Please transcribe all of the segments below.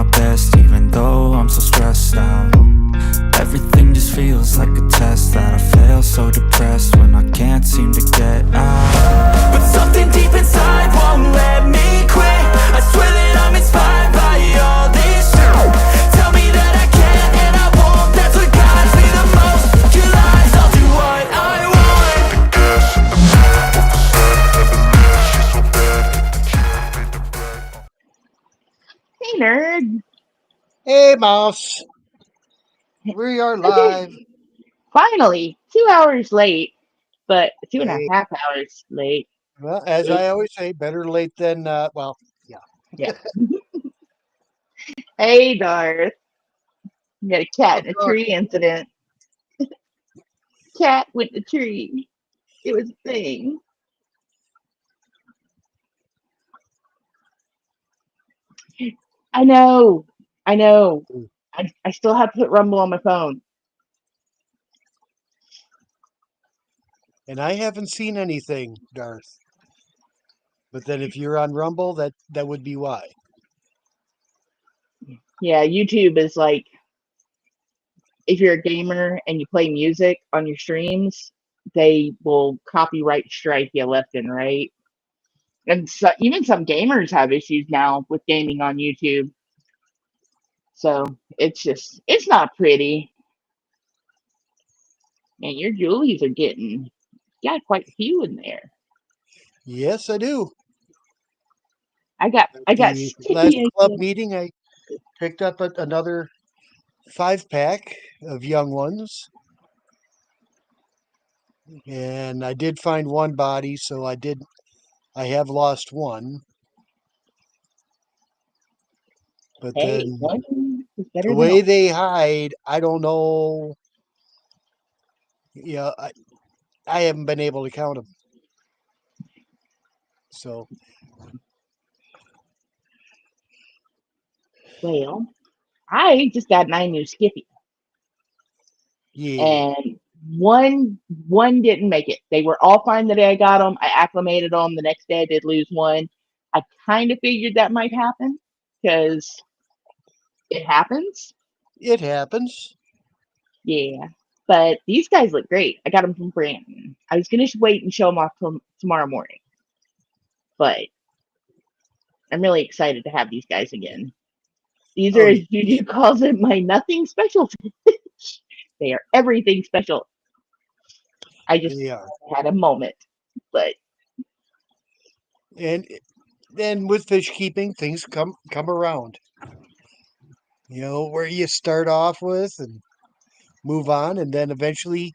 my best, even though I'm so stressed out. Everything just feels like a test that I fail, so depressed when I can't seem to get out. But something deep inside won't let me quit. I swear that I'm inspired by all this shit. Tell me that I can't and I won't. That's what guides me the most. Your lies, I'll do what I want. Hey, nerd. Hey, Mouse. We are Okay, live. finally, 2 hours late, but two and a Hey, half hours late. well, as It, I always say, better late than well. Yeah. yeah. Hey, Darth. You got a cat Oh, in a God. tree incident. Cat with the tree. It was a thing. I know. I know. I still have to put Rumble on my phone. And I haven't seen anything, Darth. But then if you're on Rumble, that would be why. Yeah, YouTube is like, if you're a gamer and you play music on your streams, they will copyright strike you left and right. And so, even some gamers have issues now with gaming on YouTube. So it's not pretty. And your Julies are getting, got quite a few in there. Yes, I do. At I got the last skiffia club again. meeting, I picked up another 5 pack of young ones, and I did find one body, so I have lost one. But Hey, then one is the better than way all. they hide, I don't know. Yeah, I haven't been able to count them. So Well, I just got 9 new skiffy, yeah, and one didn't make it. They were all fine the day I got them. I acclimated them. The next day I did lose one. I kind of figured that might happen because it happens. it happens. Yeah. But these guys look great. I got them from Brandon. I was going to wait and show them off tomorrow morning, but I'm really excited to have these guys again. These are, Oh, as Juju calls it, my nothing special fish. They are everything special. I just they are. had a moment, but And then with fish keeping, things come around. You know where you start off with and move on, and then eventually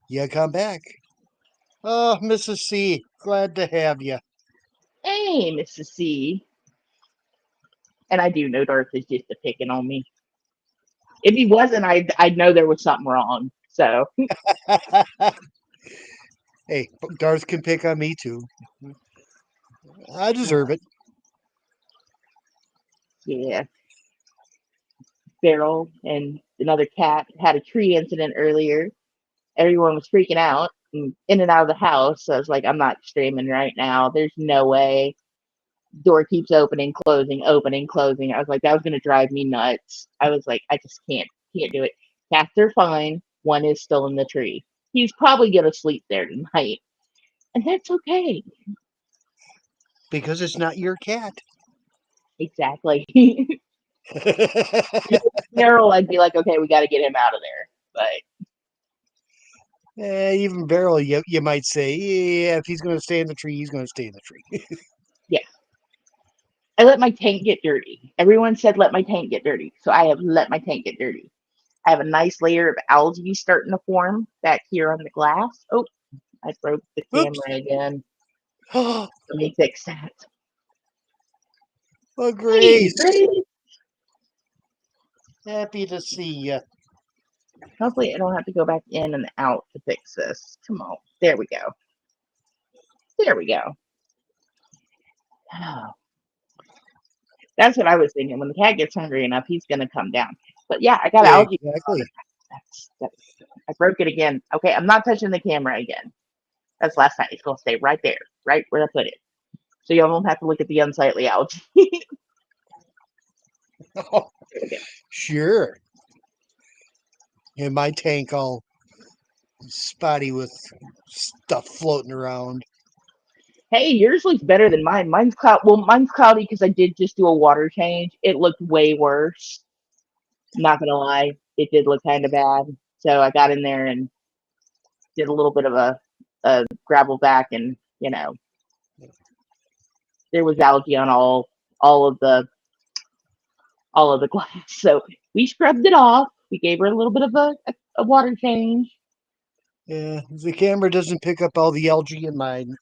you come back. Oh, Mrs. C, glad to have you. hey, Mrs. C. And I do know Darth is just a picking on me. If he wasn't, I'd know there was something wrong. So Hey, Darth can pick on me too. I deserve it. yeah, Beryl and another cat had a tree incident earlier. Everyone was freaking out and in and out of the house. So I was like, I'm not streaming right now. There's no way. Door keeps opening, closing, opening, closing. I was like, that was gonna drive me nuts. I was like, I just can't do it. Cats are fine. One is still in the tree. He's probably gonna sleep there tonight, and that's okay. Because it's not your cat. Exactly. Daryl, I'd be like, okay, we got to get him out of there. But Even Beryl, you might say, yeah, if he's going to stay in the tree, he's going to stay in the tree. yeah, I let my tank get dirty. Everyone said let my tank get dirty, so I have let my tank get dirty. I have a nice layer of algae starting to form back here on the glass. Oh, I broke the Oops. camera again. Oh, Let me fix that. Hey, Grace. Grace. Happy to see you. Hopefully, I don't have to go back in and out to fix this. Come on. There we go. There we go. Oh, that's what I was thinking. When the cat gets hungry enough, he's going to come down. But yeah, I got algae on Exactly. it. I broke it again. Okay, I'm not touching the camera again. That's last night. It's going to stay right there, right where I put it. So you won't have to look at the unsightly algae. Oh, There we go. sure. And my tank all spotty with stuff floating around. Hey, yours looks better than mine. Mine's cloud. Well, mine's cloudy because I did just do a water change. It looked way worse. Not gonna lie, it did look kind of bad. So I got in there and did a little bit of a gravel back, and there was algae on all of the all of the glass. So we scrubbed it off. We gave her a little bit of a water change. Yeah, the camera doesn't pick up all the algae in mine,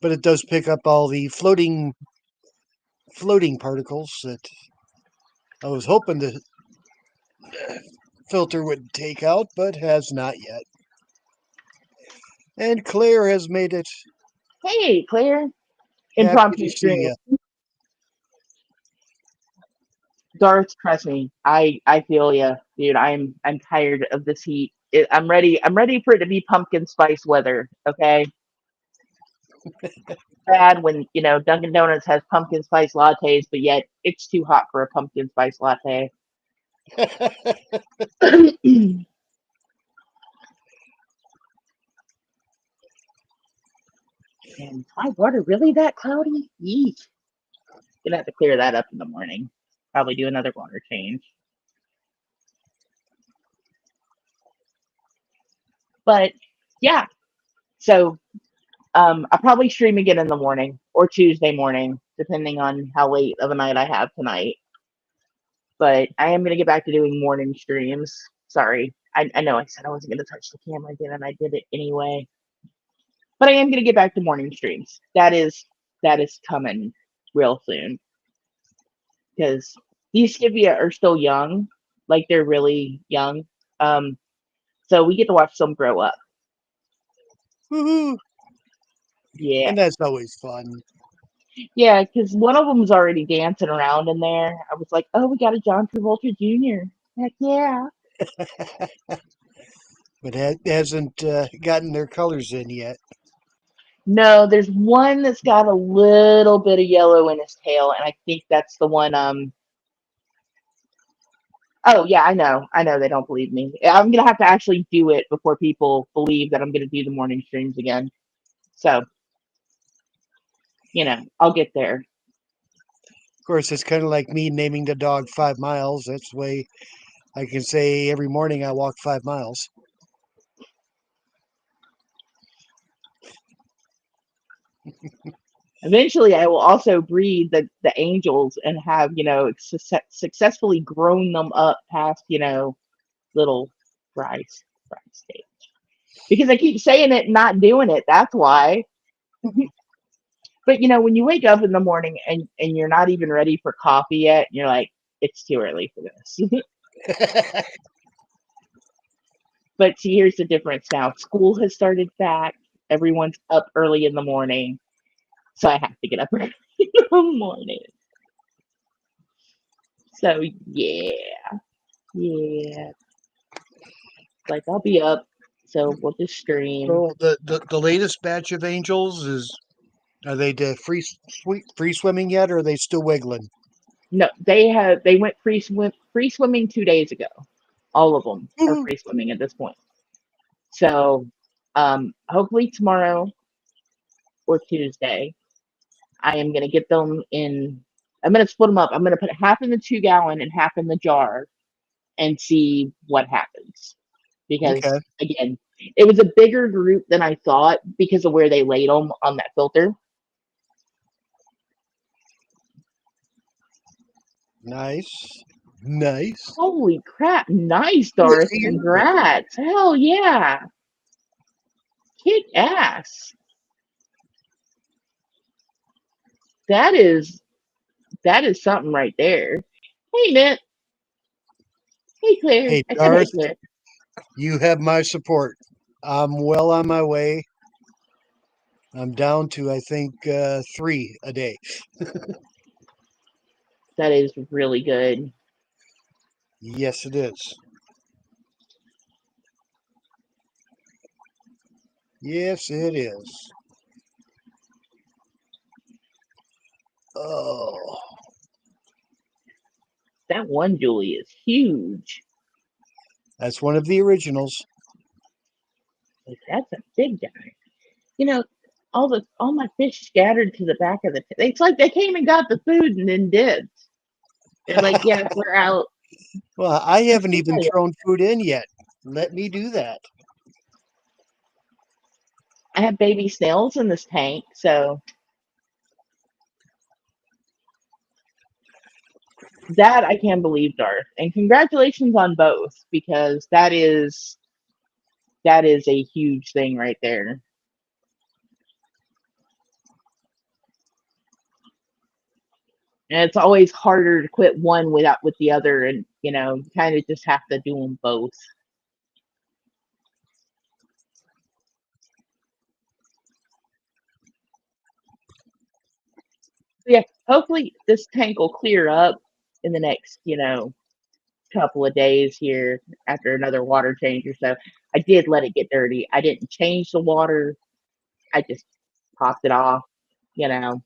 but it does pick up all the floating particles that I was hoping the filter would take out, but has not yet. And Claire has made it. Hey, Claire, Happy impromptu to see stream. you. Darth, trust me, I feel you, dude. I'm tired of this heat. I'm ready for it to be pumpkin spice weather. Okay, bad when Dunkin' Donuts has pumpkin spice lattes, but yet it's too hot for a pumpkin spice latte. And my water really that cloudy? Yeet. Gonna have to clear that up in the morning. Probably do another water change. But yeah, so I'll probably stream again in the morning or Tuesday morning, depending on how late of a night I have tonight. But I am gonna get back to doing morning streams. Sorry, I know I said I wasn't gonna touch the camera again, and I did it anyway. But I am gonna get back to morning streams. That is coming real soon because these skiffia are still young, like they're really young. Um, so we get to watch them grow up. Woohoo! Yeah, And that's always fun. yeah, because one of them's already dancing around in there. I was like, oh, we got a John Travolta Jr. Heck yeah. But hasn't gotten their colors in yet. No, there's one that's got a little bit of yellow in his tail, and I think that's the one. Oh yeah, I know they don't believe me. I'm gonna have to actually do it before people believe that I'm gonna do the morning streams again. So, I'll get there. Of course, it's kind of like me naming the dog 5 miles. That's the way I can say every morning I walk 5 miles. Eventually, I will also breed the angels and have successfully grown them up past little fry stage. Because I keep saying it and not doing it. That's why. But when you wake up in the morning and you're not even ready for coffee yet, you're like, it's too early for this. But see, here's the difference now. School has started back. Everyone's up early in the morning. So I have to get up early in the morning. So yeah. Like I'll be up. So we'll just stream. So the latest batch of angels is, are they to free swimming yet, or are they still wiggling? No, they went free swimming 2 days ago. All of them are free swimming at this point. So hopefully tomorrow or Tuesday, I am gonna get them in. I'm gonna split them up. I'm gonna put half in the 2 gallon and half in the jar and see what happens. Because Okay, again, it was a bigger group than I thought because of where they laid them on that filter. nice, nice. Holy crap! Nice, Good Darth. for you. Congrats. Hell yeah. Kick ass. That is that is something right there. Hey Nick. Hey Claire. Hey, I said hey Darth, Claire. you have my support. I'm well on my way. I'm down to, I think, 3 a day. That is really good. Yes, it is. Yes, it is. Oh, one, Julie, is huge. That's one of the originals. Like, that's a big guy. You know, all my fish scattered to the back of the. It's like they came and got the food and then did. They're like, yeah, we're out. Well, I I'm haven't so even sorry. thrown food in yet. Let me do that. I have baby snails in this tank, so that I can't believe, Darth. And congratulations on both because that is a huge thing right there. And it's always harder to quit one without with the other, and you kind of just have to do them both. So yeah, hopefully this tank will clear up in the next couple of days here after another water change or so. I did let it get dirty. I didn't change the water. I just popped it off. You know,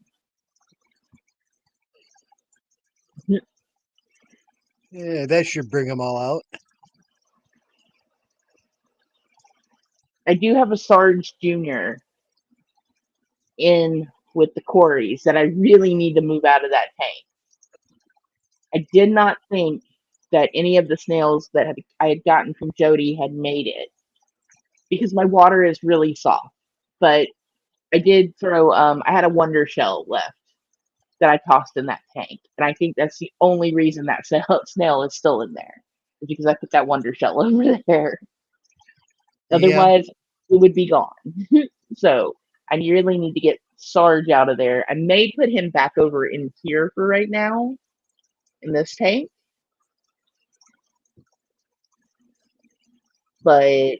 Yeah, that should bring them all out. I do have a Sarge Junior in with the quarries that I really need to move out of that tank. I did not think that any of the snails that I had gotten from Jody had made it because my water is really soft. But I did throw. I had a wonder shell left that I tossed in that tank, and I think that's the only reason that snail is still in there, is because I put that wonder shell over there. Yeah, Otherwise, it would be gone. So I really need to get Sarge out of there. I may put him back over in here for right now in this tank, but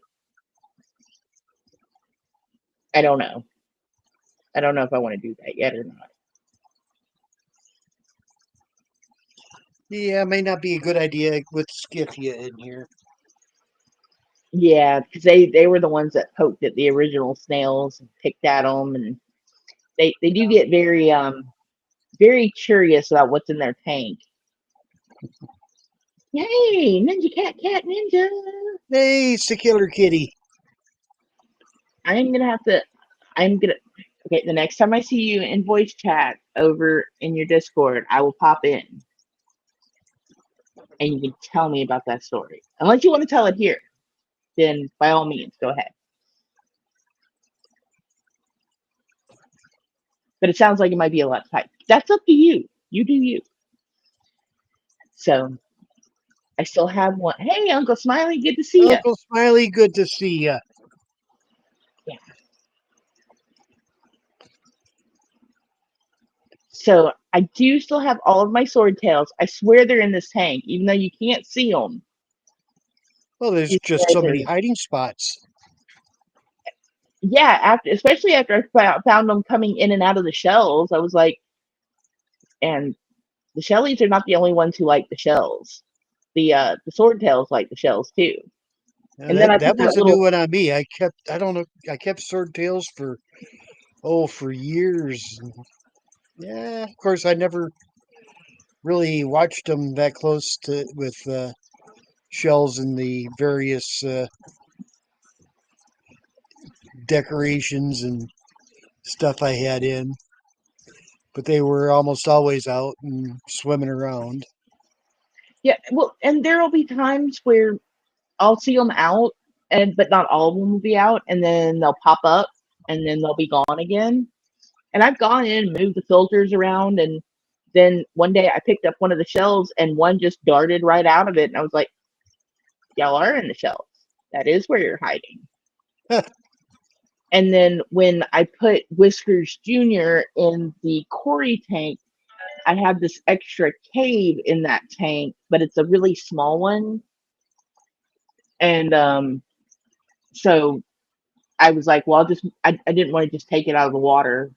I don't know. I don't know if I want to do that yet or not. yeah, may not be a good idea with skiffia in here. Yeah, because they were the ones that poked at the original snails and picked at them, and they do get very curious about what's in their tank. Yay, ninja cat ninja! Hey, it's the killer kitty. I'm gonna have to. I'm gonna. Okay, the next time I see you in voice chat over in your Discord, I will pop in and you can tell me about that story. Unless you want to tell it here, then by all means, go ahead. But it sounds like it might be a lot of type. That's up to you. You do you. So I still have one. Hey, Uncle Smiley, good to see you. Uncle Smiley, good to see you. Yeah. So I do still have all of my sword tails. I swear they're in this tank, even though you can't see them. Well, there's just so many hiding spots. Yeah, especially after I found them coming in and out of the shells, I was like, and the Shelleys are not the only ones who like the shells. The sword tails like the shells too. And then I That put that was a new little. one on me. I don't know, I kept swordtails for years. Yeah, of course, I never really watched them that close to with shells and the various decorations and stuff I had in, but they were almost always out and swimming around. Yeah, well, and there'll be times where I'll see them out, but not all of them will be out, and then they'll pop up, and then they'll be gone again. And I've gone in and moved the filters around, and then one day I picked up one of the shells, and one just darted right out of it, and I was like, "Y'all are in the shells. That is where you're hiding." And then when I put Whiskers Jr. in the Corey tank, I have this extra cave in that tank, but it's a really small one. And so I was like, well, I didn't want to just take it out of the water.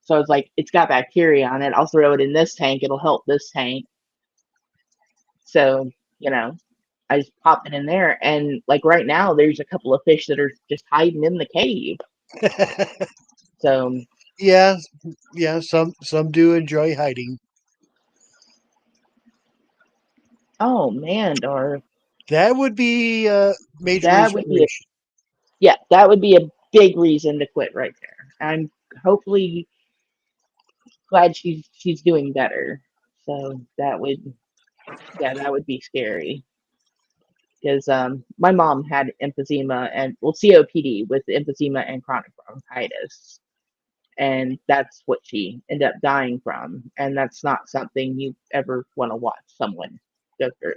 So I was like, it's got bacteria on it. I'll throw it in this tank. It'll help this tank. So, I just popped it in there. And like right now, there's a couple of fish that are just hiding in the cave. So, Yeah, yeah. Some do enjoy hiding. Oh man, or That would be major that would be a inspiration. yeah, that would be a big reason to quit right there. I'm hopefully glad she's doing better. So that would yeah, that would be scary because my mom had emphysema and well COPD with emphysema and chronic bronchitis, and that's what she ended up dying from, and that's not something you ever want to watch someone go through.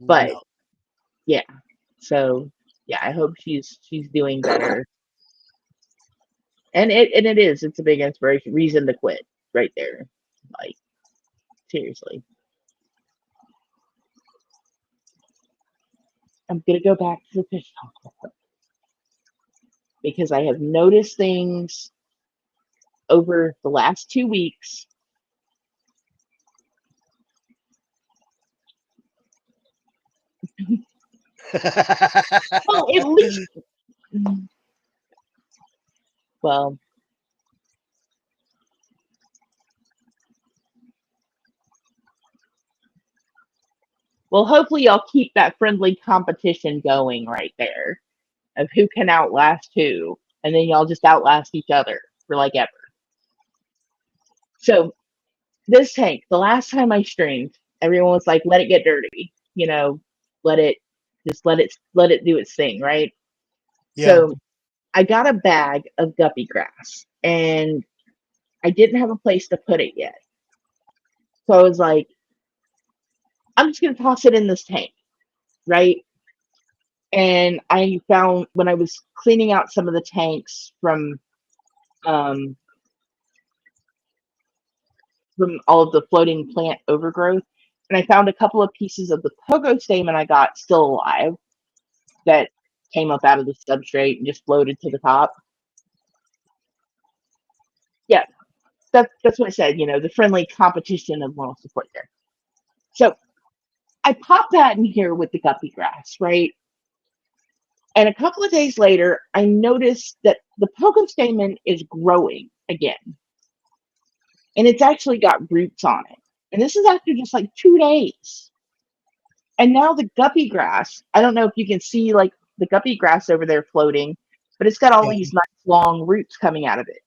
But No. yeah, so yeah, I hope she's doing better, and it is it's a big inspiration reason to quit right there, like seriously. I'm gonna go back to the fish talk because I have noticed things over the last 2 weeks. Well, at least, well, well, hopefully I'll keep that friendly competition going right there of who can outlast who, and then y'all just outlast each other for like ever. So this tank, the last time I streamed, everyone was like, "Let it get dirty," let it let it do its thing, right? Yeah. So I got a bag of guppy grass, and I didn't have a place to put it yet. So I was like, I'm just gonna toss it in this tank, right? And I found when I was cleaning out some of the tanks um, from all of the floating plant overgrowth, and I found a couple of pieces of the pogo stamen I got still alive that came up out of the substrate and just floated to the top. Yeah, that's what I said. The friendly competition of moral support there. So I popped that in here with the guppy grass, right? And a couple of days later, I noticed that the pogo stamen is growing again, and it's actually got roots on it. And this is after just like 2 days. And now the guppy grass, I don't know if you can see like the guppy grass over there floating, but it's got all Yeah. these nice long roots coming out of it.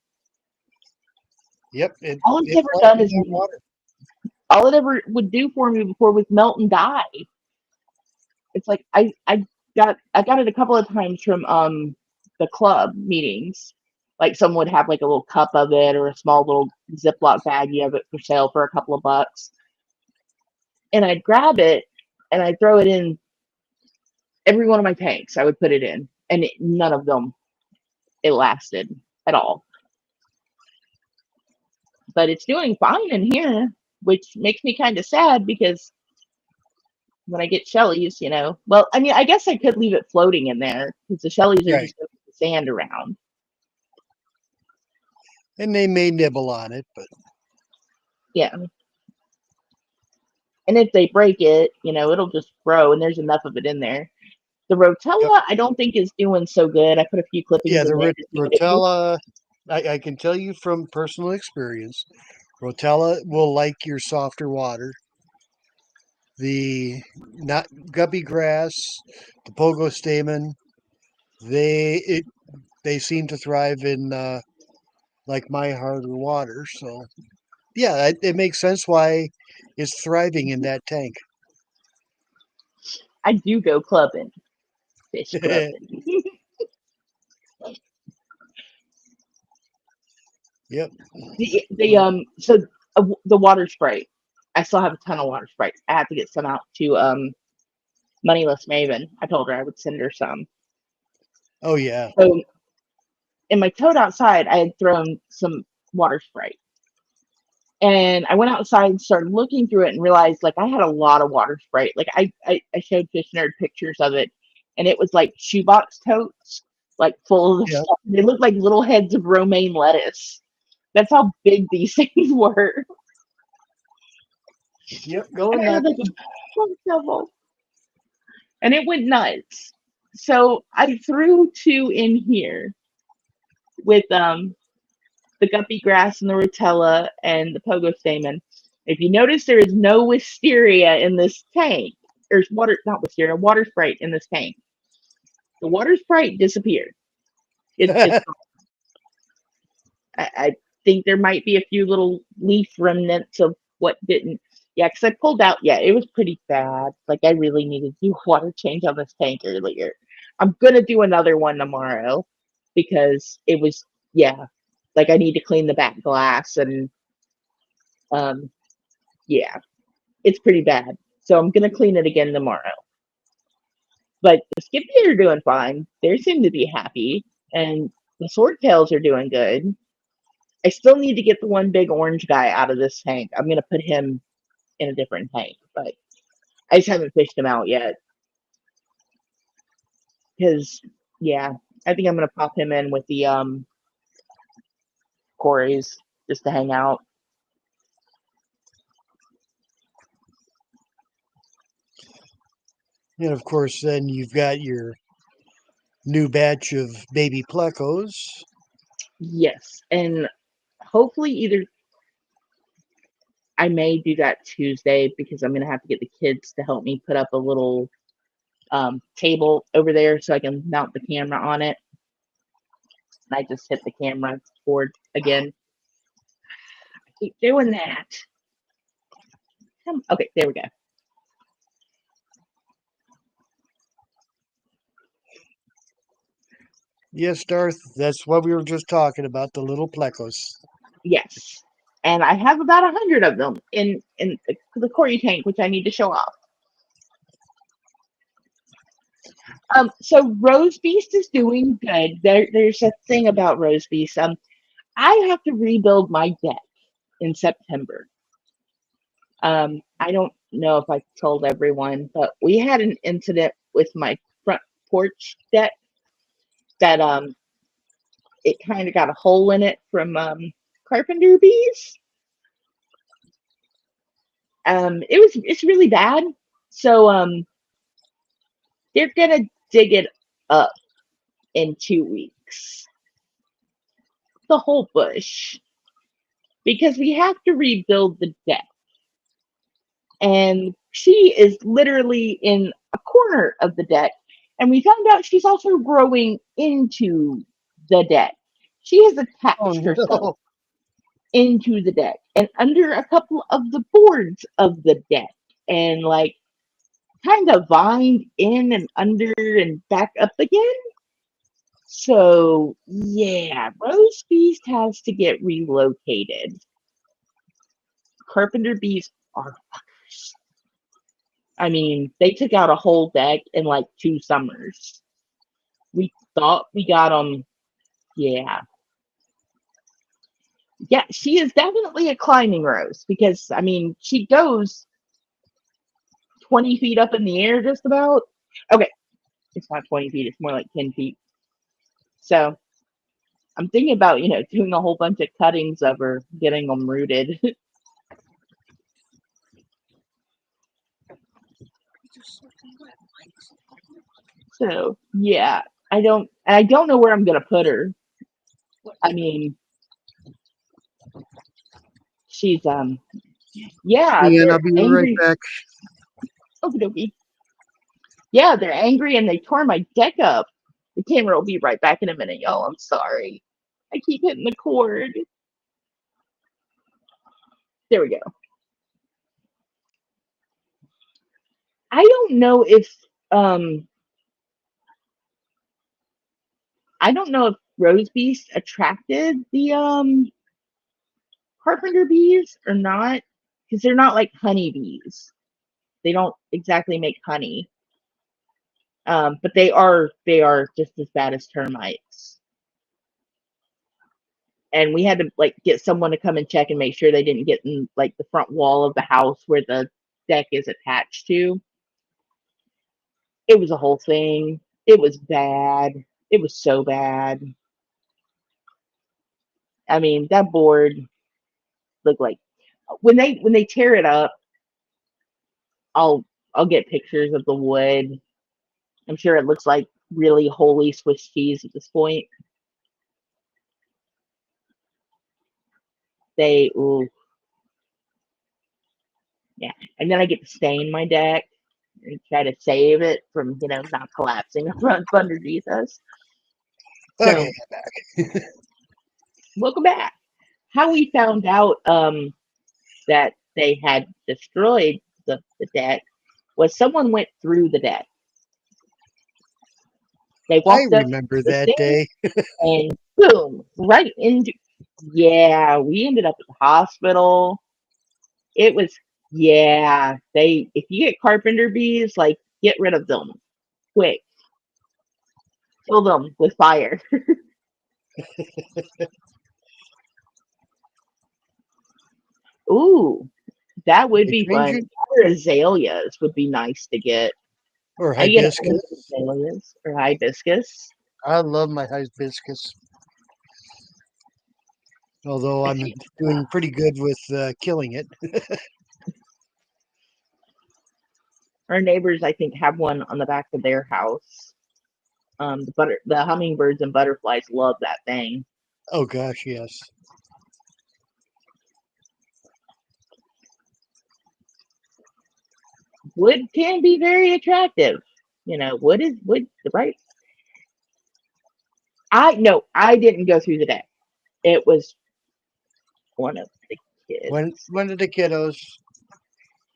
Yep. It All it's it ever likes done is that water. all it ever would do for me before was melt and die. It's like I got it a couple of times from the club meetings. Like someone would have like a little cup of it or a small little Ziploc baggie of it for sale for a couple of bucks. And I'd grab it and I'd throw it in every one of my tanks. I would put it in, and none of them it lasted at all. But it's doing fine in here, which makes me kind of sad because when I get Shelly's, well, I mean, I guess I could leave it floating in there because the Shelly's are Right. just going to sand around. And they may nibble on it, but Yeah. And if they break it, it'll just grow, and there's enough of it in there. The yep. Rotella, I don't think is doing so good. I put a few Yeah, clippings the in there to see what it do. Rotella, I can tell you from personal experience, Rotella will like your softer water. The not guppy grass, the pogo stamen, they seem to thrive in like my harder water. So yeah, it makes sense why it's thriving in that tank. I do go clubbing, fish clubbing. Yep. The water sprite. I still have a ton of water sprites. I have to get some out to Moneyless Maven. I told her I would send her some. Oh yeah. So in my tote outside, I had thrown some water sprite. And I went outside and started looking through it and realized like I had a lot of water sprite. Like I showed Fish Nerd pictures of it, and it was like shoebox totes, like full of the Yeah. stuff. They looked like little heads of romaine lettuce. That's how big these things were. Yep. And Going I had nuts. like a bunch of them, and it went nuts. So I threw two in here with the guppy grass and the rotella and the pogo stamen. If you notice, there is no wisteria in this tank. there's water, not Wisteria, water Sprite in this tank. The water Sprite disappeared. It's I think there might be a few little leaf remnants of what didn't. Yeah, because I pulled out. Yeah, it was pretty bad. Like I really needed to do a water change on this tank earlier. I'm gonna do another one tomorrow because it was, yeah, like I need to clean the back glass and um yeah, it's pretty bad. So I'm gonna clean it again tomorrow. But the Skippy are doing fine. They seem to be happy, and the Swordtails are doing good. I still need to get the one big orange guy out of this tank. I'm gonna put him in a different tank, but I just haven't fished him out yet. Because yeah, I think I'm gonna pop him in with the Corys just to hang out. And of course, then you've got your new batch of baby plecos. Yes, and hopefully either I may do that Tuesday because I'm gonna have to get the kids to help me put up a little table over there so I can mount the camera on it. And I just hit the camera board again. I keep doing that. Okay, there we go. Yes, Darth, that's what we were just talking about, the little plecos. Yes, and I have about 100 of them in the Cory tank, which I need to show off. So Rose Beast is doing good. There's a thing about Rose Beast. I have to rebuild my deck in September. I don't know if I told everyone, but we had an incident with my front porch deck that it kind of got a hole in it from carpenter bees. It's really bad. So they're gonna dig it up in 2 weeks. The whole bush. Because we have to rebuild the deck. And she is literally in a corner of the deck. And we found out she's also growing into the deck. She has Oh attached herself no. into the deck and under a couple of the boards of the deck and like kind of vined in and under and back up again. So yeah, Rose Beast has to get relocated. Carpenter bees are fuckers. I mean, they took out a whole deck in like 2 summers. We thought we got them. Yeah. Yeah, she is definitely a climbing rose because, I mean, she goes 20 feet up in the air just about. Okay, it's not 20 feet, it's more like 10 feet. So I'm thinking about, doing a whole bunch of cuttings of her, getting them rooted. So yeah, I don't know where I'm gonna put her. I mean, she's yeah, And they're I'll be right angry. back. Okie dokie. Yeah, they're angry and they tore my deck up. The camera will be right back in a minute, y'all. I'm sorry. I keep hitting the cord. There we go. I don't know if um I don't know if Rose Beast attracted the carpenter bees or not because they're not like honey bees. They don't exactly make honey. But they are just as bad as termites. And we had to like get someone to come and check and make sure they didn't get in like the front wall of the house where the deck is attached to. It was a whole thing. It was bad. It was so bad. I mean, that board looked like when they tear it up, I'll I'll get pictures of the wood. I'm sure it looks like really holy Swiss cheese at this point. Ooh, yeah. And then I get to stain my deck. and try to save it from, not collapsing underneath us. Okay, So, welcome back. How we found out that they had destroyed the deck was someone went through the deck. They I walked up remember the that stairs day. and boom, right into. Yeah, we ended up at the hospital. It was, yeah. If you get carpenter bees, like get rid of them quick. Kill them with fire. Ooh, that would be fun. Hydrangea Or azaleas would be nice to get. or I get all the hibiscus. azaleas or hibiscus. I love my hibiscus. Although I'm doing pretty good with killing it. Our neighbors, I think, have one on the back of their house. The hummingbirds and butterflies love that thing. Oh gosh, yes. Wood can be very attractive. Wood the right. I didn't go through the deck. It was one of the kids. One of the kiddos.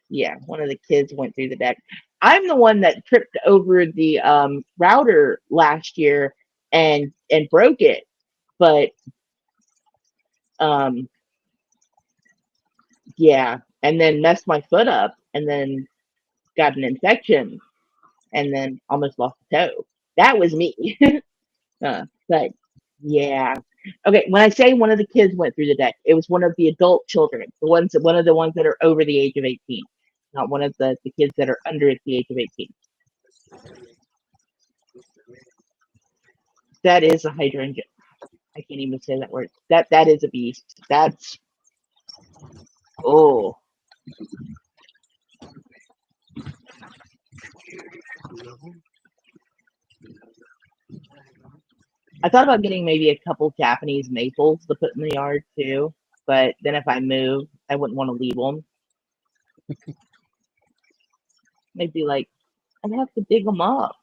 Yeah, one of the kids went through the deck. I'm the one that tripped over the router last year and broke it, but um yeah, and then messed my foot up, and then got an infection, and then almost lost a toe. That was me. But yeah. Okay, when I say one of the kids went through the deck, it was one of the adult children, one of the ones that are over the age of 18, not one of the kids that are under the age of 18. That is a hydrangea. I can't even say that word. That is a beast. That's oh. I thought about getting maybe a couple Japanese maples to put in the yard too, but then if I move, I wouldn't want to leave them. They'd be like, I'd have to dig them up.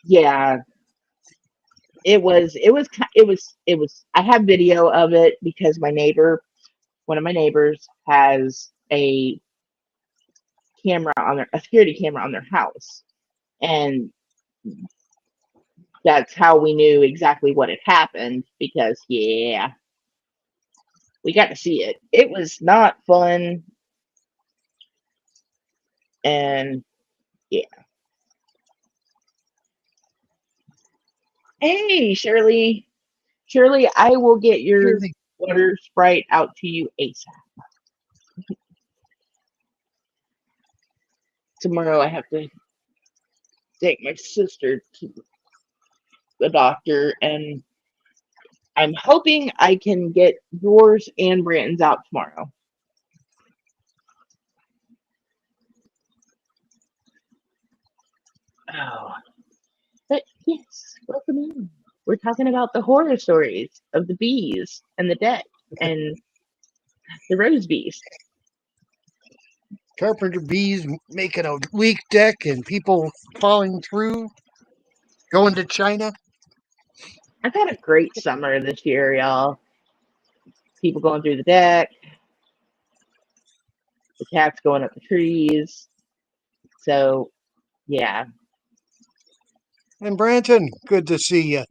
Yeah, it was. I have video of it because one of my neighbors, has a security camera on their house, and that's how we knew exactly what had happened because yeah, we got to see it. It was not fun, and yeah. Hey, Shirley. Shirley, I will get your Really water sprite out to you ASAP. Tomorrow I have to take my sister to the doctor, and I'm hoping I can get yours and Brandon's out tomorrow. Oh, but yes, welcome in. We're talking about the horror stories of the bees and the deck and the rose bees. carpenter bees making a weak deck and people falling through, going to China. I've had a great summer this year, y'all. People going through the deck, the cats going up the trees. So yeah. And Branton, good to see you.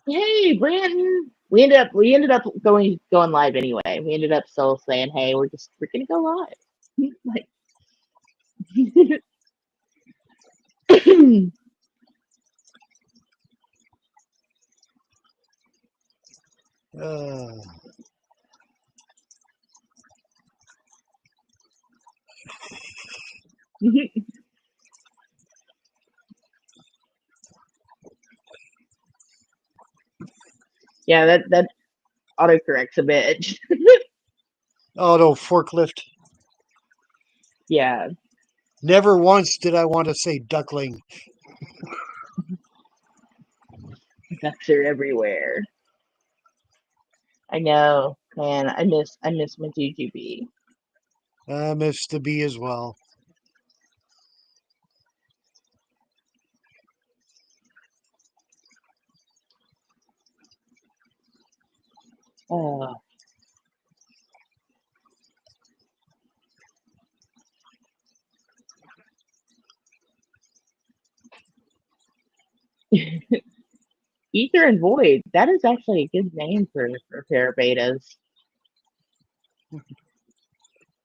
Hey, Brandon. We ended up going live anyway. We ended up still saying, "Hey, we're gonna go live." Like, Uh, yeah, that autocorrects a bit. auto forklift. Yeah, Never once did I want to say duckling. ducks are everywhere. I know. And I miss my GGB. I miss the bee as well. Uh, Ether and Void. That is actually a good name for pair of betas.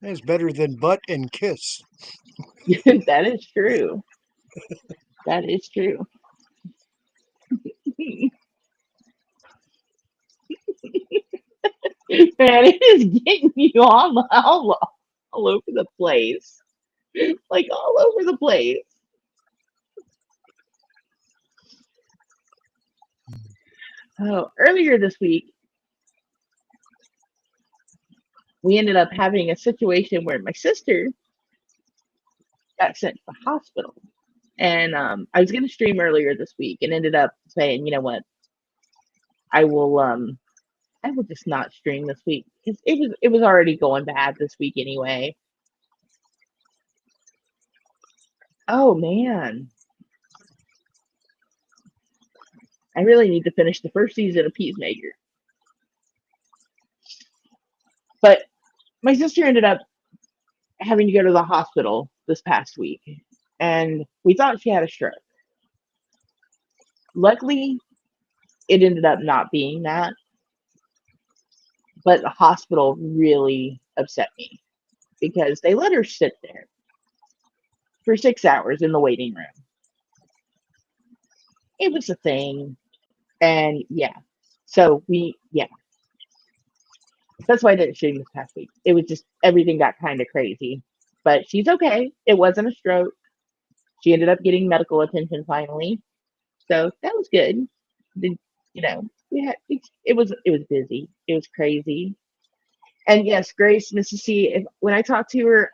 It's better than butt and kiss. That is true. That is true. Man, it is getting you all over the place. Like all over the place. Oh, earlier this week, we ended up having a situation where my sister got sent to the hospital. And I was going to stream earlier this week and ended up saying, you know what, I will I will just not stream this week because it was already going bad this week anyway. Oh man, I really need to finish the first season of Peacemaker. But my sister ended up having to go to the hospital this past week, and we thought she had a stroke. Luckily, it ended up not being that, but the hospital really upset me because they let her sit there for 6 hours in the waiting room. It was a thing, and yeah, so yeah, that's why I didn't stream this past week. It was just everything got kind of crazy, but she's okay. It wasn't a stroke. She ended up getting medical attention finally, so that was good. The, we had it was busy. It was crazy, and yes, Grace, Mississippi. If when I talk to her,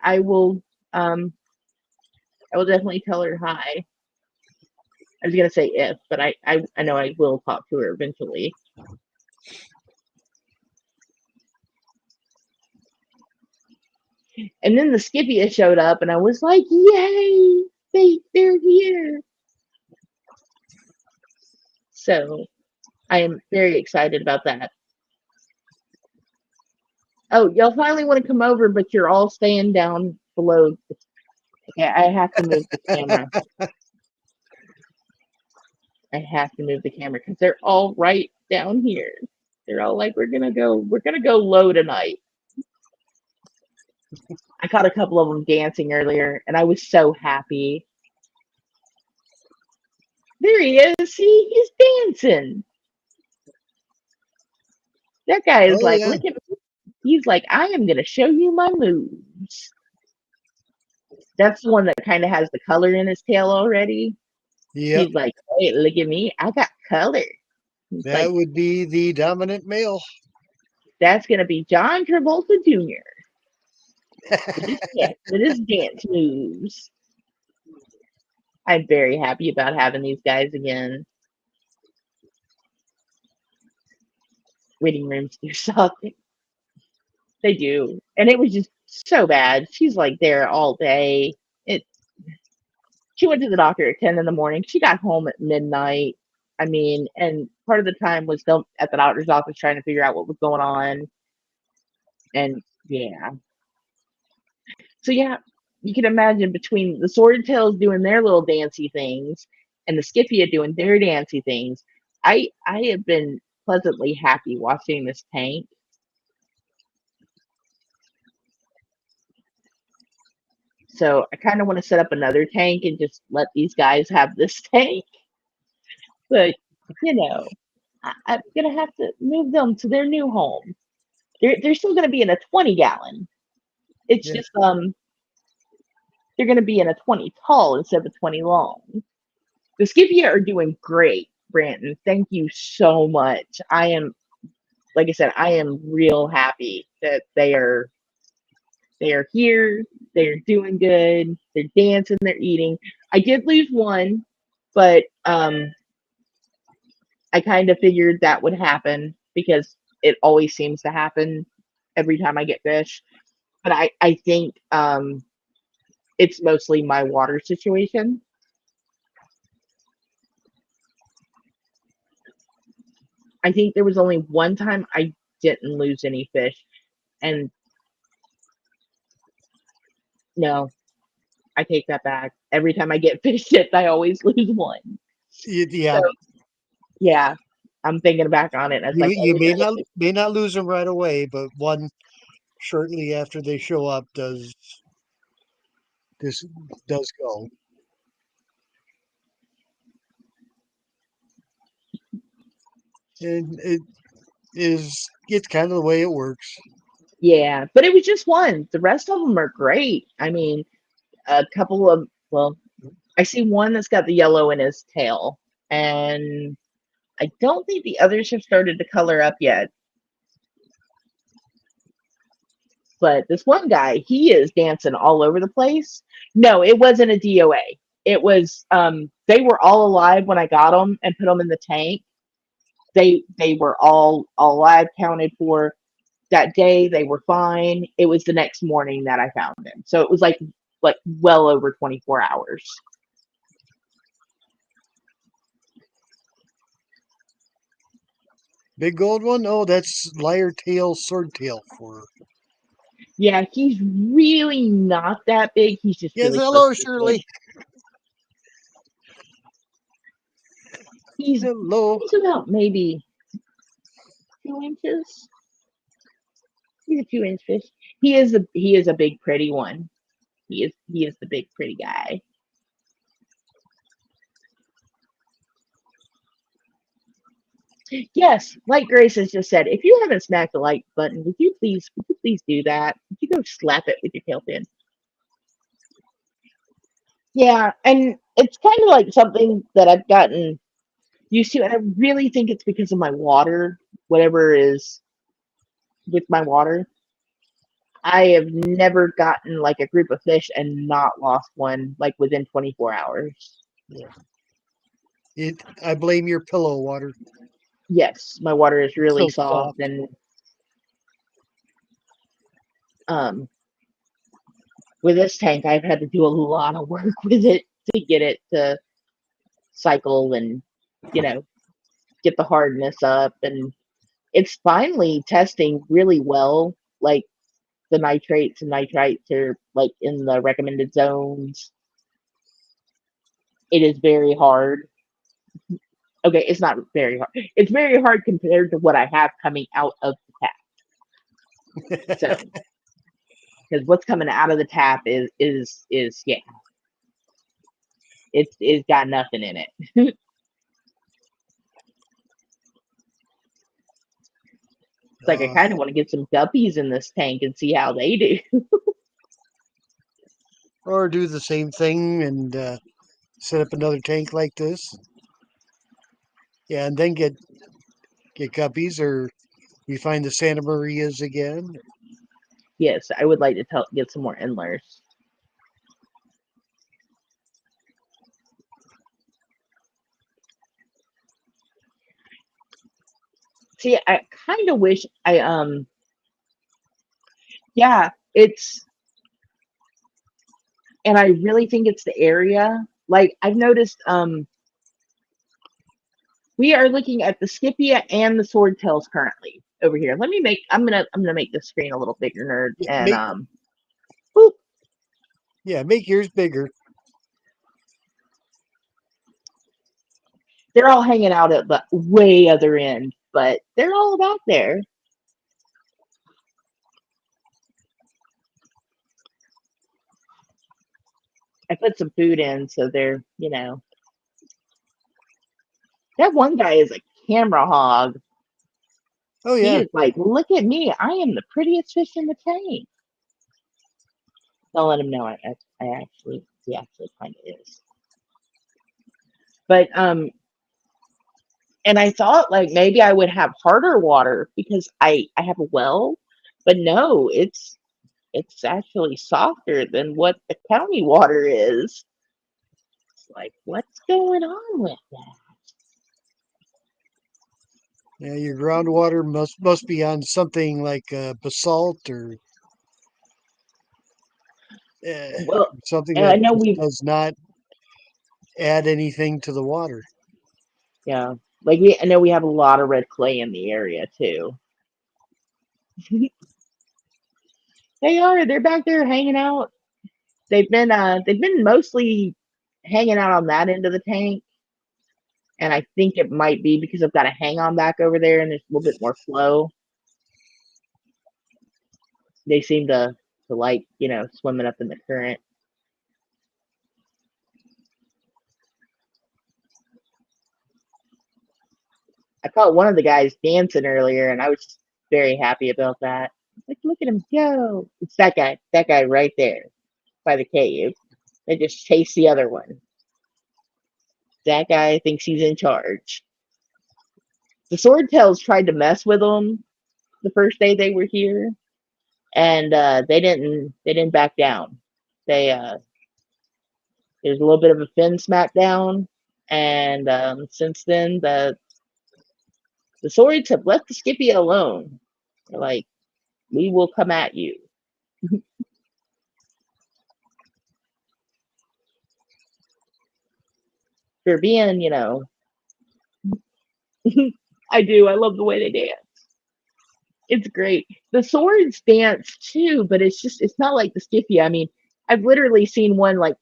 um I will definitely tell her hi. I was gonna say if, but I know I will talk to her eventually. And then the skiffia showed up, and I was like, "Yay! They're here!" So I am very excited about that. Oh, y'all finally want to come over, but you're all staying down below. Okay, I have to move the camera. I have to move the camera because they're all right down here. They're all like, we're gonna go low tonight. I caught a couple of them dancing earlier, and I was so happy. There he is. He's dancing. That guy is Oh like, yeah, look at me. He's like, I am gonna show you my moves. That's the one that kind of has the color in his tail already. yep. He's like, hey, look at me. I got color. It's That like, would be the dominant male. that's gonna be John Travolta Jr. With his dance moves. I'm very happy about having these guys again. Waiting rooms do something. They do. And it was just so bad. She's like there all day. It She went to the doctor at 10 in the morning. She got home at midnight. I mean, and part of the time was still at the doctor's office trying to figure out what was going on. And yeah. So yeah, you can imagine between the sword tails doing their little dancey things and the skiffia doing their dancey things, I have been pleasantly happy watching this tank. So I kind of want to set up another tank and just let these guys have this tank. But you know, I'm gonna have to move them to their new home. They're still gonna be in a 20 gallon. It's Yeah. just they're gonna be in a 20 tall instead of a 20 long. The Skippy are doing great, Brandon. Thank you so much. I am, like I said, I am real happy that they are here. They're doing good. They're dancing. They're eating. I did lose one, but I kind of figured that would happen because it always seems to happen every time I get fish. But I think it's mostly my water situation. I think there was only one time I didn't lose any fish, and no, I take that back. Every time I get fish tipped, I always lose one. So Yeah, yeah, I'm thinking back on it, and it's like you every time I get may not lose them right away, but one shortly after they show up this does go. And it's kind of the way it works. yeah, but it was just one. The rest of them are great. I mean, a couple of well, I see one that's got the yellow in his tail, and I don't think the others have started to color up yet. But this one guy, he is dancing all over the place. No, it wasn't a DOA. It was they were all alive when I got them and put them in the tank. They were all alive, counted for that day. They were fine. It was the next morning that I found them. So it was like well over 24 hours. Big gold one? Oh, that's lyre tail, sword tail for. Yeah, he's really not that big. He's just Yes, really close hello, to the kid. Shirley. He's Hello. he's about maybe 2 inches. He's a 2 inch fish. He is a big pretty one. He is the big pretty guy. Yes, like Grace has just said, if you haven't smacked the like button, would you please do that? Would you go slap it with your tail fin? Yeah, and it's kind of like something that I've gotten used to, and I really think it's because of my water, whatever is with my water. I have never gotten like a group of fish and not lost one like within 24 hours. Yeah. I blame your pillow water. Yes, my water is really So soft, soft. and um with this tank I've had to do a lot of work with it to get it to cycle and you know get the hardness up, and it's finally testing really well. Like the nitrates and nitrites are like in the recommended zones. It is very hard. Okay, it's not very hard. It's very hard compared to what I have coming out of the tap. So, because what's coming out of the tap is yeah, it's got nothing in it. It's like I Uh, kind of want to get some guppies in this tank and see how they do. or do the same thing and set up another tank like this. Yeah, and then get guppies, or we find the Santa Marias again. Yes, I would like to get some more endlers. See, I kind of wish yeah, it's and I really think it's the area. Like I've noticed we are looking at the skiffia and the swordtails currently over here. I'm gonna make the screen a little bigger, nerd, Yeah, and whoop, make yours bigger. they're all hanging out at the way other end, but they're all about there. I put some food in, so they're. That one guy is a camera hog. Oh He yeah. is like, look at me, I am the prettiest fish in the tank. Don't let him know he actually kind of is. But and I thought like maybe I would have harder water because I have a well, but no, it's actually softer than what the county water is. It's like, what's going on with that? Yeah, your groundwater must be on something like basalt or uh, Well, something and that I know just we, does not add anything to the water. yeah, I know we have a lot of red clay in the area too. They're back there hanging out. They've been mostly hanging out on that end of the tank, and I think it might be because I've got a hang on back over there and there's a little bit more flow. They seem to like, swimming up in the current. I caught one of the guys dancing earlier, and I was just very happy about that. Like, look at him go! It's that guy right there by the cave. They just chased the other one. That guy thinks he's in charge. The Swordtails tried to mess with him the first day they were here, and they didn't back down. They There's a little bit of a fin smackdown, and since then the swords have left the skiffia alone. They're like, we will come at you. For being, I do. I love the way they dance. It's great. The swords dance too, but it's not like the skiffia. I mean, I've literally seen one like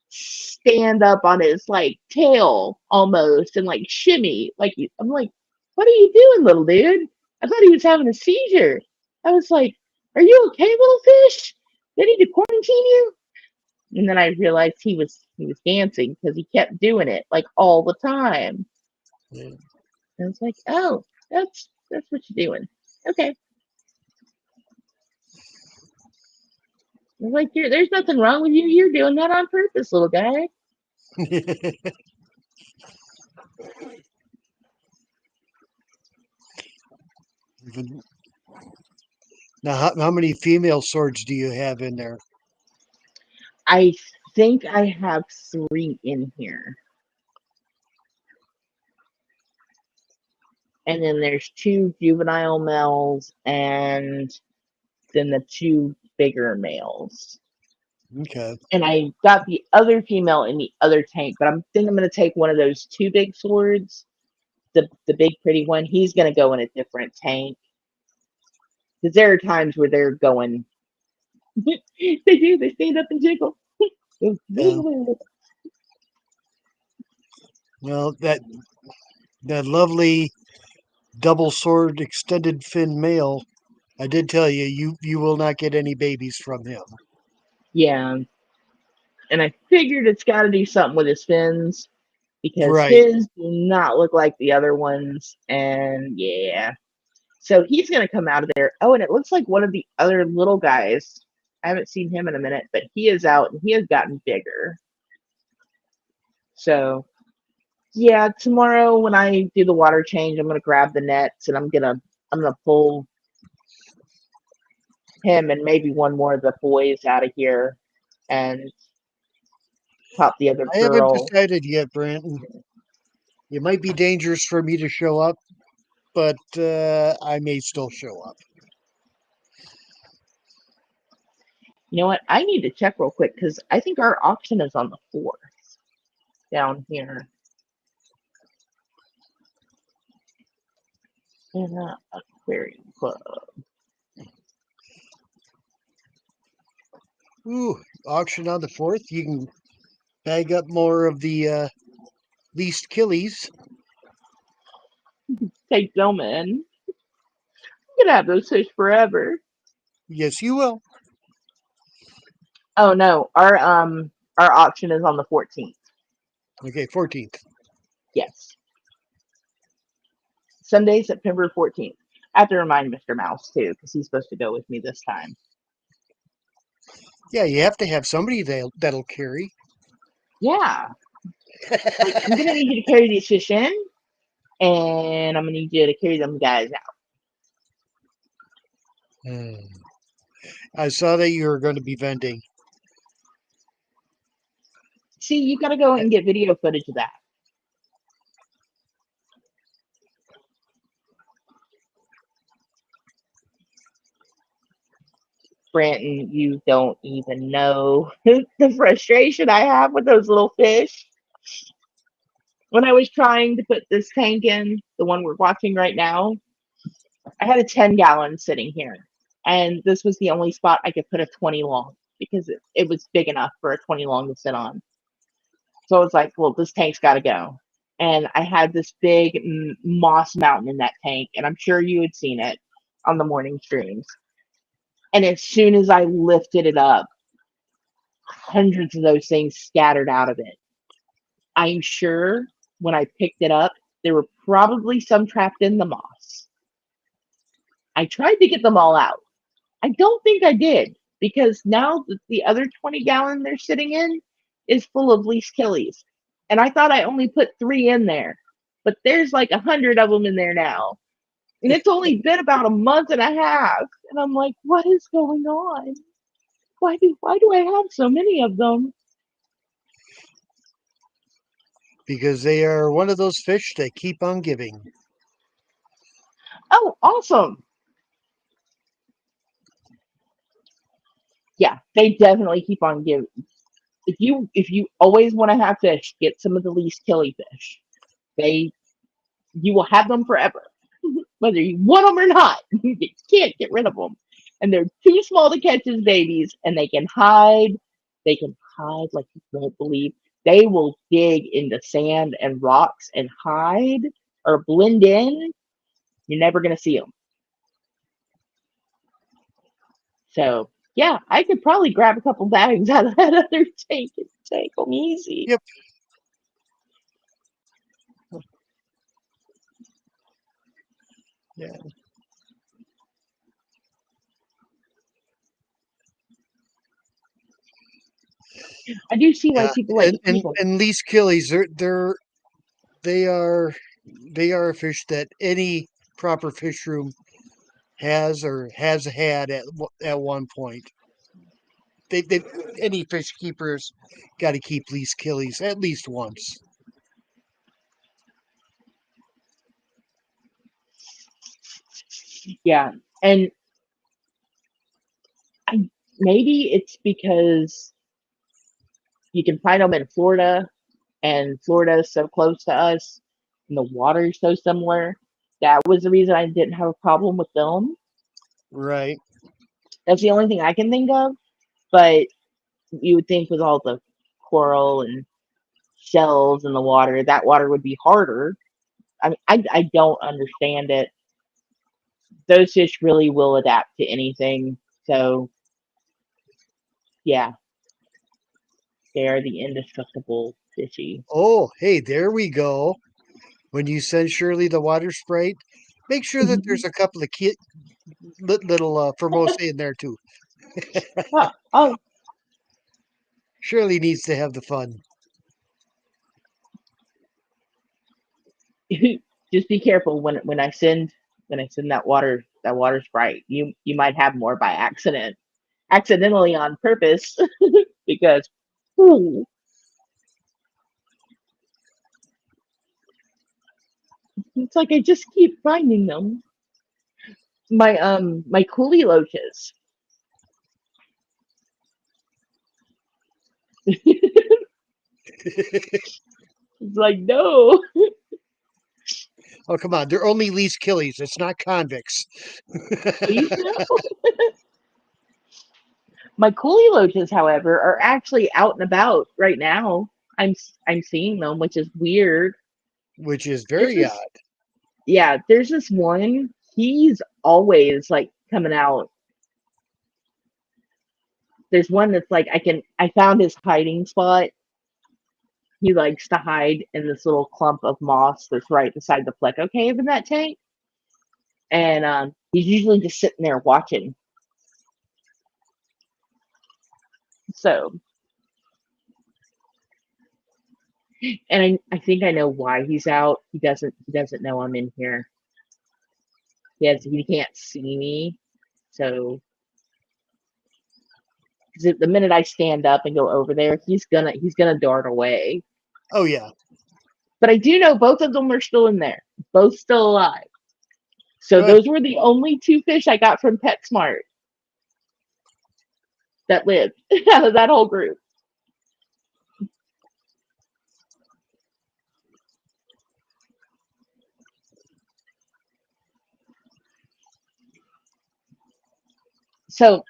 stand up on his like tail almost and like shimmy. I'm like, what are you doing, little dude? I thought he was having a seizure. I was like, are you okay, little fish? They need to quarantine you. And then I realized he was dancing because he kept doing it like all the time. Yeah. And it's like, oh, that's what you're doing. Okay. I was like, there's nothing wrong with you. You're doing that on purpose, little guy. Now, how many female swords do you have in there? I think I have three in here. And then there's two juvenile males and then the two bigger males. Okay. And I got the other female in the other tank, but I think I'm gonna take one of those two big swords, the big pretty one. He's gonna go in a different tank. Because there are times where they're going they stand up and jiggle. Yeah. Well, that lovely double sword extended fin male. I did tell you, you will not get any babies from him. Yeah. And I figured it's gotta do something with his fins because Right. his do not look like the other ones. And yeah. So he's going to come out of there. Oh, and it looks like one of the other little guys. I haven't seen him in a minute, but he is out and he has gotten bigger. So yeah, tomorrow when I do the water change, I'm going to grab the nets and I'm gonna pull him and maybe one more of the boys out of here and pop the other I haven't girl. decided yet, Brandon. It might be dangerous for me to show up, but I may still show up. You know what? I need to check real quick because I think our auction is on the 4th down here in the aquarium club. Ooh, auction on the 4th. You can bag up more of the least killies. Take them in. You can have those fish forever. Yes, you will. Oh no, our auction is on the 14th. Okay, 14th. Yes, Sunday, September 14th. I have to remind Mr. Mouse too because he's supposed to go with me this time. Yeah, you have to have somebody that'll carry. Yeah, like I'm gonna need you to carry these fish in, and I'm gonna need you to carry them guys out. Hmm. I saw that you were going to be vending. See, you gotta go and get video footage of that. Branton, you don't even know the frustration I have with those little fish. When I was trying to put this tank in, the one we're watching right now, I had a 10-gallon sitting here. And this was the only spot I could put a 20 long because it was big enough for a 20 long to sit on. So I was like, well, this tank's got to go. And I had this big moss mountain in that tank, and I'm sure you had seen it on the morning streams. And as soon as I lifted it up, hundreds of those things scattered out of it. I'm sure when I picked it up, there were probably some trapped in the moss. I tried to get them all out. I don't think I did because now the other 20-gallon they're sitting in is full of least killies. And I thought I only put 3 in there, but there's like 100 of them in there now. And it's only been about a month and a half. And I'm like, what is going on? Why do I have so many of them? Because they are one of those fish that keep on giving. Oh, awesome. Yeah, they definitely keep on giving. If you always want to have fish, get some of the least killy fish. You will have them forever, whether you want them or not. You can't get rid of them, and they're too small to catch as babies, and they can hide. They can hide like you won't believe. They will dig into sand and rocks and hide or blend in. You're never gonna see them. So yeah, I could probably grab a couple bags out of that other tank and take them easy. Yep. Yeah. I do see why Yeah. people like And people. and least killies, they are they are a fish that any proper fish room has or has had at one point. They any fish keepers got to keep least killies at least once. Yeah, and maybe it's because you can find them in Florida, and Florida is so close to us, and the water is so similar. That was the reason I didn't have a problem with them. Right. That's the only thing I can think of. But you would think with all the coral and shells in the water, that water would be harder. I mean, I don't understand it. Those fish really will adapt to anything. So yeah, they are the indestructible fishy. Oh, hey, there we go. When you send Shirley the water sprite, make sure that there's a couple of little Formosa in there too. Oh, Shirley needs to have the fun. just be careful when I send that water sprite. You might have more by accidentally on purpose, because ooh, it's like I just keep finding them. My coolie loaches. It's like no, Oh, come on. They're only least killies. It's not convicts. please no. My coolie loaches, however, are actually out and about right now. I'm seeing them, which is weird. Which is There's very this odd. Yeah, there's this one. He's always like coming out. There's one that's like I found his hiding spot. He likes to hide in this little clump of moss that's right beside the pleco cave in that tank. And he's usually just sitting there watching. So, and I think I know why he's out. He doesn't know I'm in here. He can't see me. So, 'cause the minute I stand up and go over there, he's gonna dart away. Oh, yeah. But I do know both of them are still in there, both still alive. So Good. those were the only 2 fish I got from PetSmart. that lived out of that whole group. So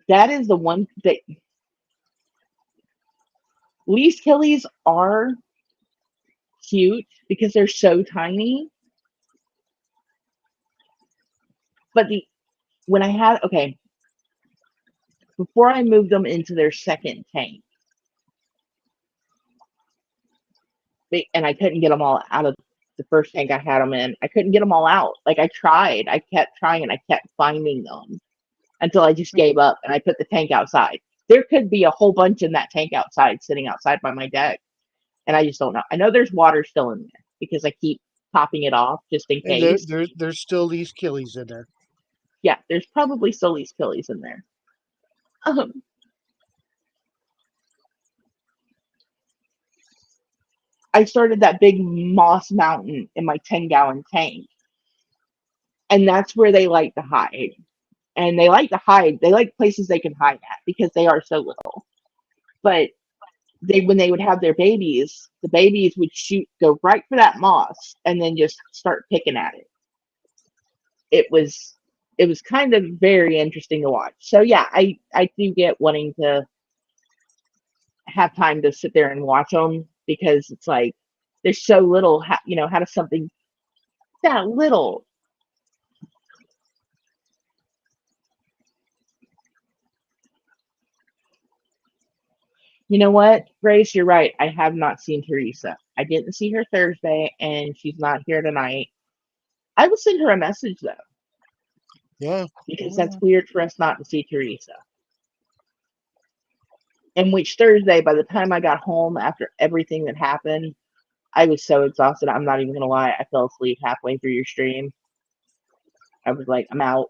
that is the one that least killies are cute because they're so tiny. But the when I had okay, before I moved them into their second tank, and I couldn't get them all out of the first tank I had them in. I couldn't get them all out. Like I tried, I kept trying, and I kept finding them until I just gave up and I put the tank outside. There could be a whole bunch in that tank outside, sitting outside by my deck, and I just don't know. I know there's water still in there because I keep topping it off just in And case. there's still these killies in there. Yeah, there's probably still these pillies in there. Um, I started that big moss mountain in my 10-gallon tank, and that's where they like to hide. And they like to hide. They like places they can hide at because they are so little. But when they would have their babies, the babies would go right for that moss, and then just start picking at it. It was kind of very interesting to watch. So yeah, I do get wanting to have time to sit there and watch them because it's like there's so little. How does something that little? You know what, Grace? You're right. I have not seen Teresa. I didn't see her Thursday, and she's not here tonight. I will send her a message though, Yeah. because that's weird for us not to see Teresa. And which Thursday, by the time I got home after everything that happened, I was so exhausted. I'm not even gonna lie. I fell asleep halfway through your stream. I was like, I'm out.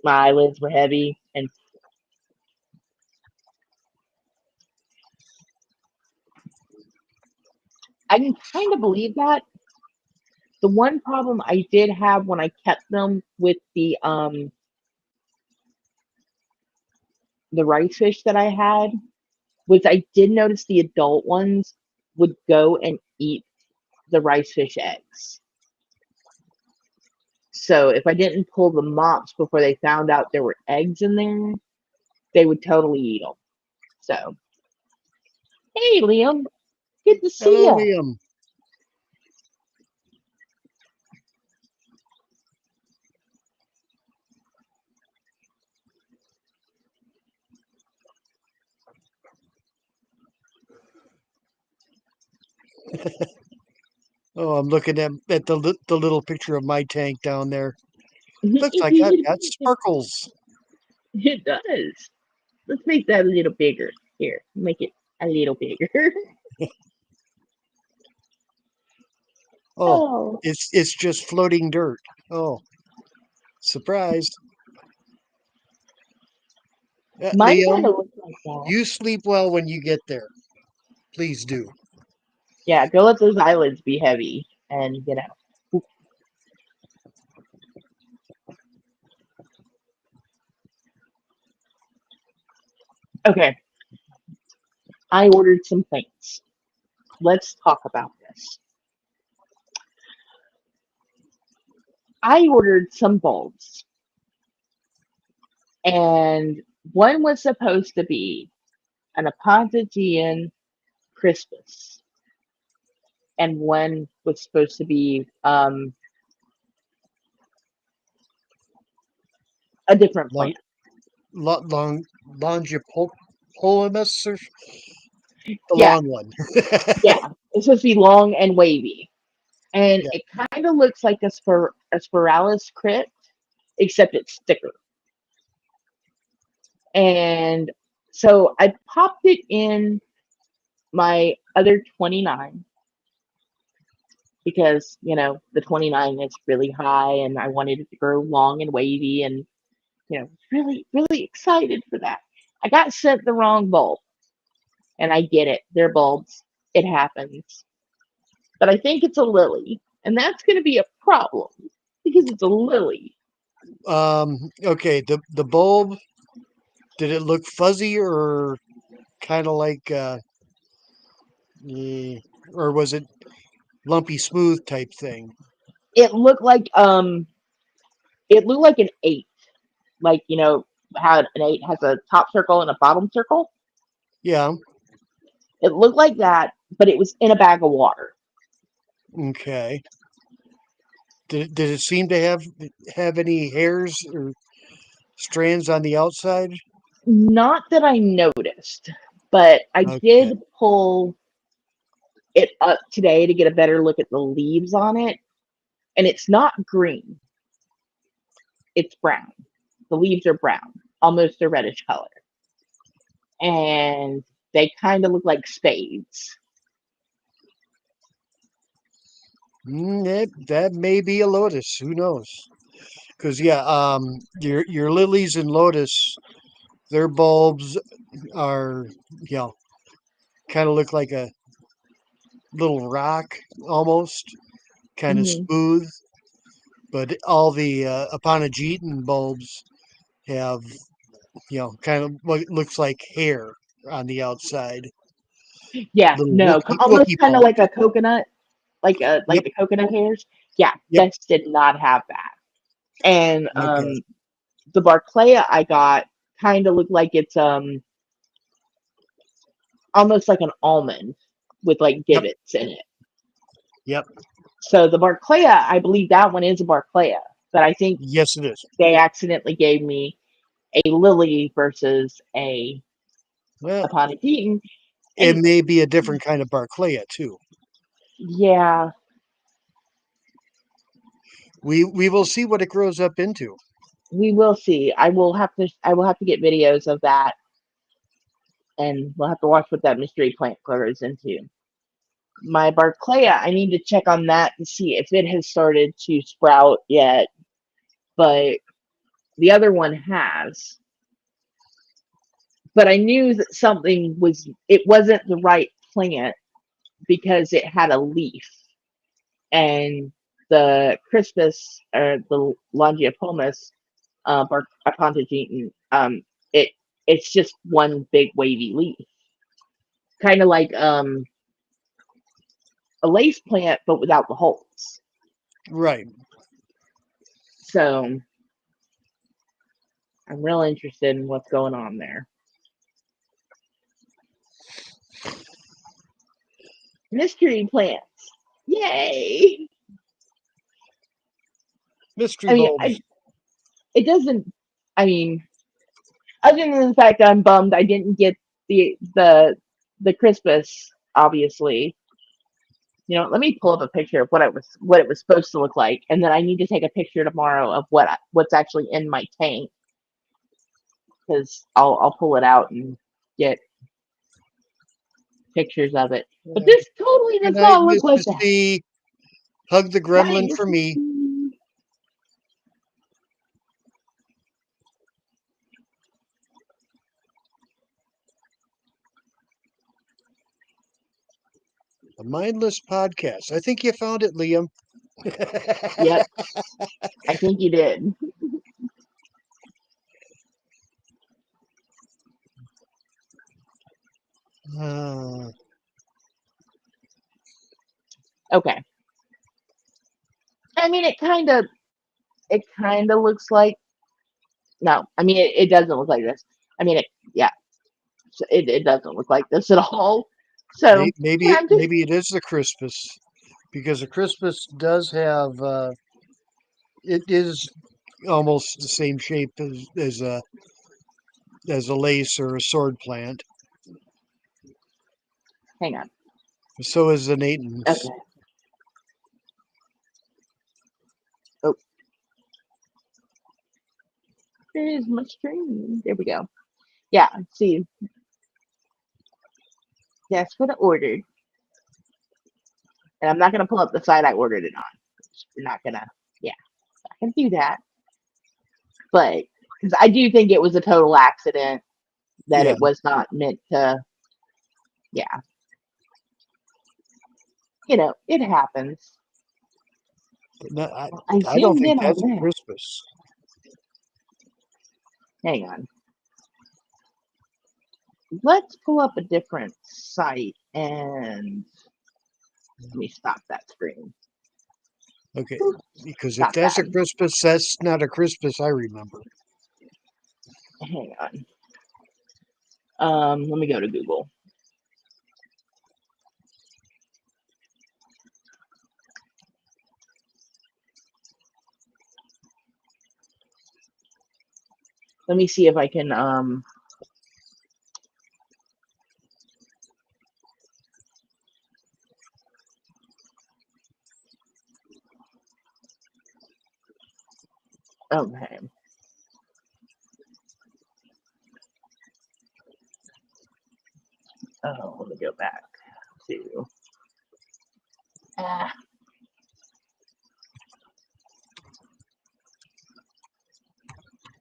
My eyelids were heavy, and I can kind of believe that. The one problem I did have when I kept them with the rice fish that I had was I did notice the adult ones would go and eat the rice fish eggs. So if I didn't pull the mops before they found out there were eggs in there, they would totally eat them. So, hey, Liam, good to see Hello, you. Liam. Oh, I'm looking at the little picture of my tank down there. Looks like I've got sparkles. It does. Let's make that a little bigger. Here, make it a little bigger. Oh, Oh, it's just floating dirt. Oh, surprise. mine kind Liam, of looks like that. you sleep well when you get there. Please do. Yeah, go let those eyelids be heavy and get out. Okay, I ordered some things. Let's talk about this. I ordered some bulbs, and one was supposed to be an Apontageian crispus, and one was supposed to be a different Long, plant. long, Longipolimus, or the Yeah, long one. yeah. It's supposed to be long and wavy, and Yeah, it kind of looks like a spiralis crypt, except it's thicker. And so I popped it in my other 29 because the 29 is really high, and I wanted it to grow long and wavy, and really really excited for that. I got sent the wrong bulb, and I get it. They're bulbs. It happens. But I think it's a lily, and that's going to be a problem because it's a lily. Okay, the bulb, did it look fuzzy or kind of like eh, or was it lumpy smooth type thing? It looked like an eight, like how an eight has a top circle and a bottom circle. Yeah. It looked like that, but it was in a bag of water. Okay. Did it seem to have any hairs or strands on the outside? Not that I noticed, but I Okay. did pull it up today to get a better look at the leaves on it, and it's not green, it's brown. The leaves are brown, almost a reddish color, and they kind of look like spades. That may be a lotus. Who knows? Because yeah, your lilies and lotus, their bulbs are, you know, kind of look like a little rock almost, kind of Hmm. smooth. But all the Aponogeton bulbs have, kind of what looks like hair on the outside. Yeah, Little no, almost Wookie kind of bulbs. like a coconut, like Yep. the coconut hairs. Yeah, Yep. this did not have that. And Okay. the Barclaya I got kind of looked like it's almost like an almond with like Yep. divots in it. Yep. So the Barclaya, I believe that one is a Barclaya, but I think Yes, it is. they accidentally gave me a lily versus Well, a Ponticetan. it And may be a different kind of Barclaya too. yeah, We will see what it grows up into. we will see. I will have to get videos of that, and we'll have to watch what that mystery plant grows into. My Barclaya, I need to check on that to see if it has started to sprout yet, but the other one has. But I knew that it wasn't the right plant because it had a leaf, and the Crispus or the Longiopolmus Apontogeton, it it's just one big wavy leaf, kind of like a lace plant but without the holes. Right. So I'm real interested in what's going on there. Mystery plants, yay! Mystery I mean, bulbs. it doesn't. I mean, other than the fact that I'm bummed I didn't get the Crispus, obviously. Let me pull up a picture of what it was supposed to look like, and then I need to take a picture tomorrow of what's actually in my tank, because I'll pull it out and get pictures of it. But Uh, this totally Good does night, not look like Mrs. that. C. Hug the Night, gremlin for Mr. me. C. A mindless podcast. I think you found it, Liam. Yep, I think you did. Uh, Okay. I mean, it kind of looks like, no. I mean, it doesn't look like this. I mean, yeah, it doesn't look like this at all. So yeah, I'm just maybe it is the Crispus because the Crispus does have it is almost the same shape as a lace or a sword plant. hang on. So is the Natans. Okay. Oh, there is my screen. There we go. Yeah. See, that's what I ordered, and I'm not gonna pull up the site I ordered it on. We're not gonna. Yeah, I can do that, but because I do think it was a total accident that Yeah, it was not meant to. Yeah, it happens. no, Well, I I don't zoomed think in on that's a that. Crispus. Hang on. Let's pull up a different site and let me stop that screen. Okay, because if Stop that's that. a Christmas, that's not a Christmas I remember. Hang on. Let me go to Google. Let me see if I can okay. Oh, let me go back to ah,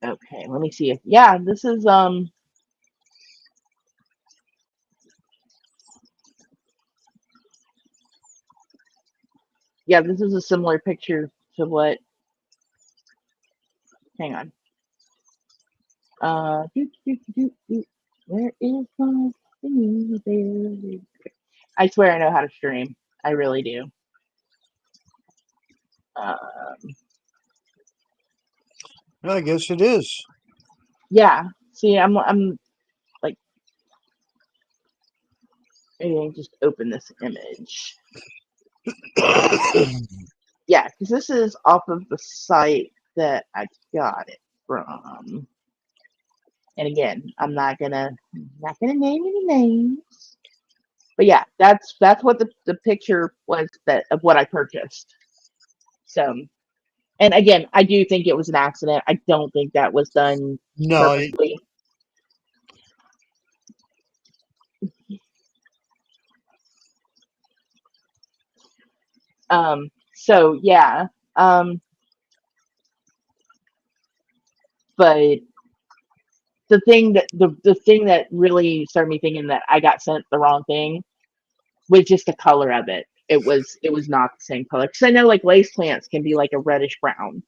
okay, let me see if yeah, this is yeah, this is a similar picture to what hang on. Where is my thing there? I swear I know how to stream. I really do. Um, I guess it is. yeah. See, I'm like, maybe I can just open this image. Yeah, because this is off of the site that I got it from. And again, I'm not gonna name any names. But yeah, that's what the picture was that of what I purchased. So, and again, I do think it was an accident. I don't think that was done No, purposely. So yeah. But the thing that really started me thinking that I got sent the wrong thing was just the color of it. It was not the same color because I know like lace plants can be like a reddish brown,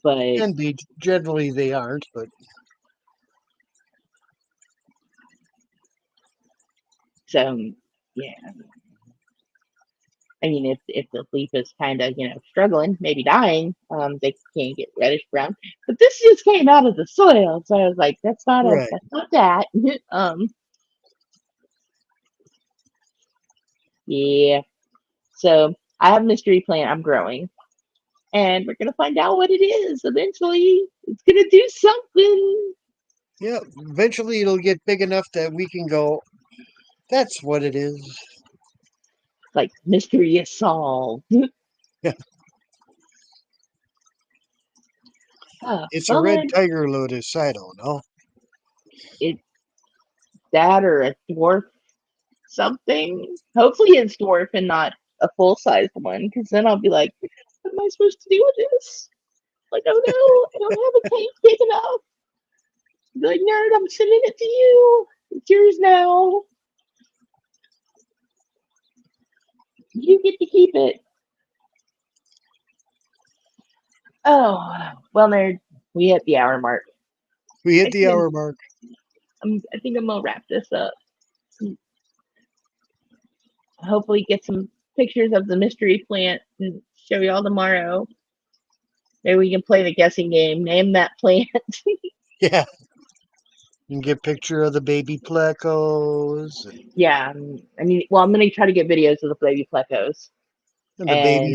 but can be. Generally, they aren't, but so yeah. I mean, if the leaf is kind of struggling, maybe dying, they can get reddish brown. But this just came out of the soil, so I was like, right. that's not that. Yeah. So I have a mystery plant I'm growing, and we're gonna find out what it is eventually. It's gonna do something. Yeah, eventually it'll get big enough that we can go, that's what it is. Like mystery is solved. Yeah, it's a Well red then, tiger lotus. I don't know. it's that or a dwarf something. Hopefully, it's dwarf and not a full sized one, because then I'll be like, what am I supposed to do with this? Like, oh no, I don't have a tank big enough. Be like, nerd, I'm sending it to you. It's yours now. You get to keep it. Oh, well, nerd, we hit the hour mark. We hit I the think hour mark. I think I'm gonna wrap this up. Hopefully, get some pictures of the mystery plant and show y'all tomorrow. Maybe we can play the guessing game. Name that plant. Yeah, you can get a picture of the baby plecos Yeah, I mean, well, I'm gonna try to get videos of the baby plecos, and the and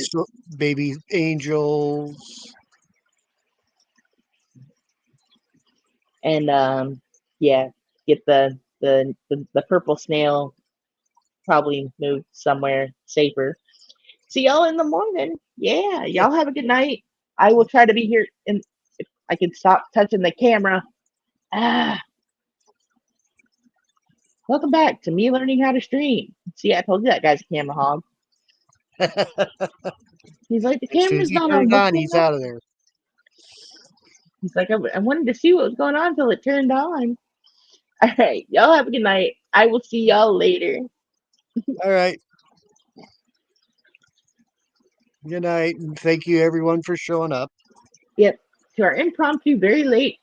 baby angels. yeah, get the purple snail probably moved somewhere safer. See y'all in the morning. Yeah, Yeah, y'all have a good night. I will try to be here, and if I can stop touching the camera. Ah, welcome back to me learning how to stream. See, I told you that guy's a camera hog. He's like, the as soon as camera's he not on. turned What's on, going he's on? out of there. He's like, I wanted to see what was going on until it turned on. All right, y'all have a good night. I will see y'all later. All right. Good night, and thank you everyone for showing up. Yep. to our impromptu, very late